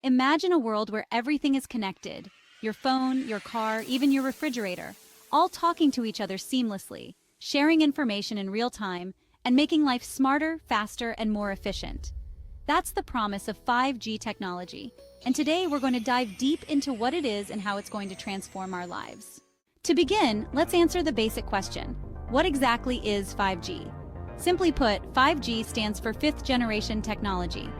Imagine a world where everything is connected. Your phone, your car, even your refrigerator, all talking to each other seamlessly, sharing information in real time, and making life smarter, faster, and more efficient. That's the promise of 5G technology, and today we're going to dive deep into what it is and how it's going to transform our lives. To begin, let's answer the basic question. What exactly is 5G? Simply put, 5G stands for fifth generation technology.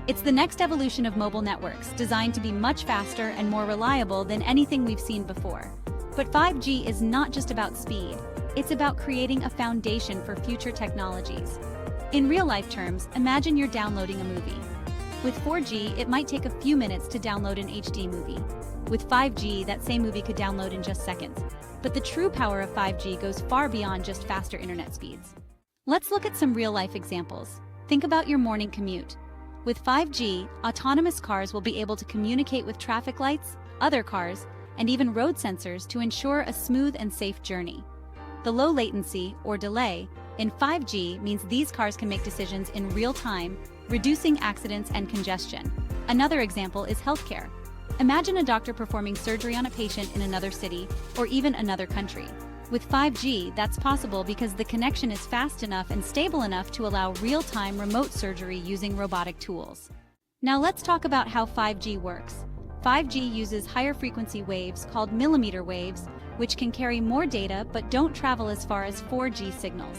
It's the next evolution of mobile networks, designed to be much faster and more reliable than anything we've seen before. But 5G is not just about speed, it's about creating a foundation for future technologies. In real-life terms, imagine you're downloading a movie. With 4G, it might take a few minutes to download an HD movie. With 5G, that same movie could download in just seconds. But the true power of 5G goes far beyond just faster internet speeds. Let's look at some real-life examples. Think about your morning commute. With 5G, autonomous cars will be able to communicate with traffic lights, other cars, and even road sensors to ensure a smooth and safe journey. The low latency, or delay, in 5G means these cars can make decisions in real time, reducing accidents and congestion. Another example is healthcare. Imagine a doctor performing surgery on a patient in another city or even another country. With 5G, that's possible because the connection is fast enough and stable enough to allow real-time remote surgery using robotic tools. Now let's talk about how 5G works. 5G uses higher frequency waves called millimeter waves, which can carry more data but don't travel as far as 4G signals.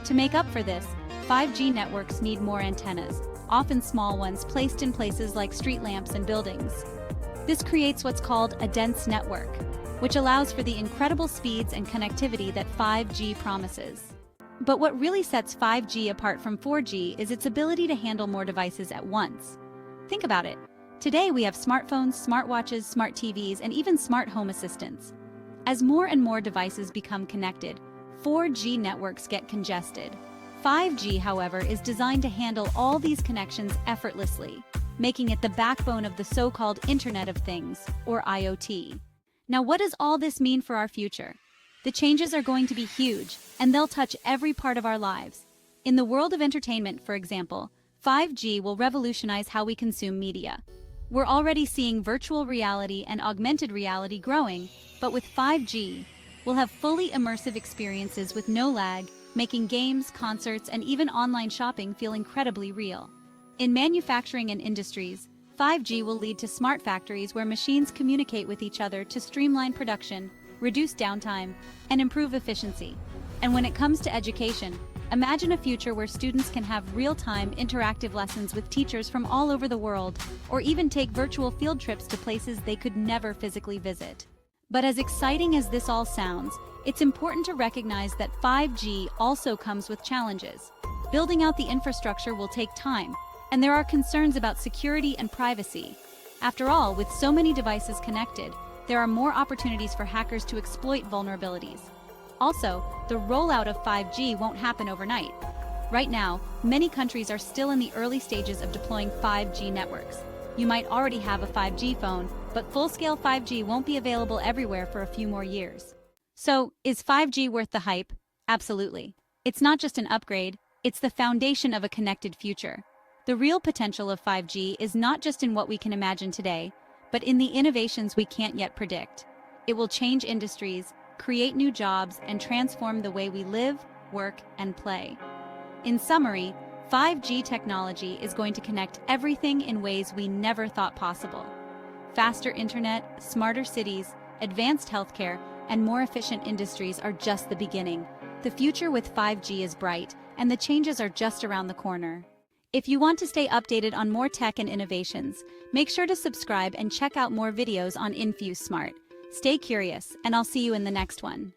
To make up for this, 5G networks need more antennas, often small ones placed in places like street lamps and buildings. This creates what's called a dense network, which allows for the incredible speeds and connectivity that 5G promises. But what really sets 5G apart from 4G is its ability to handle more devices at once. Think about it. Today we have smartphones, smartwatches, smart TVs, and even smart home assistants. As more and more devices become connected, 4G networks get congested. 5G, however, is designed to handle all these connections effortlessly, making it the backbone of the so-called Internet of Things, or IoT. Now, what does all this mean for our future? The changes are going to be huge, and they'll touch every part of our lives. In the world of entertainment, for example, 5G will revolutionize how we consume media. We're already seeing virtual reality and augmented reality growing, but with 5G, we'll have fully immersive experiences with no lag, making games, concerts, and even online shopping feel incredibly real. In manufacturing and industries, 5G will lead to smart factories where machines communicate with each other to streamline production, reduce downtime, and improve efficiency. And when it comes to education, imagine a future where students can have real-time interactive lessons with teachers from all over the world, or even take virtual field trips to places they could never physically visit. But as exciting as this all sounds, it's important to recognize that 5G also comes with challenges. Building out the infrastructure will take time, and there are concerns about security and privacy. After all, with so many devices connected, there are more opportunities for hackers to exploit vulnerabilities. Also, the rollout of 5G won't happen overnight. Right now, many countries are still in the early stages of deploying 5G networks. You might already have a 5G phone, but full-scale 5G won't be available everywhere for a few more years. So, is 5G worth the hype? Absolutely. It's not just an upgrade, it's the foundation of a connected future. The real potential of 5G is not just in what we can imagine today, but in the innovations we can't yet predict. It will change industries, create new jobs, and transform the way we live, work, and play. In summary, 5G technology is going to connect everything in ways we never thought possible. Faster internet, smarter cities, advanced healthcare, and more efficient industries are just the beginning. The future with 5G is bright, and the changes are just around the corner. If you want to stay updated on more tech and innovations, make sure to subscribe and check out more videos on InfuseSmart. Stay curious, and I'll see you in the next one.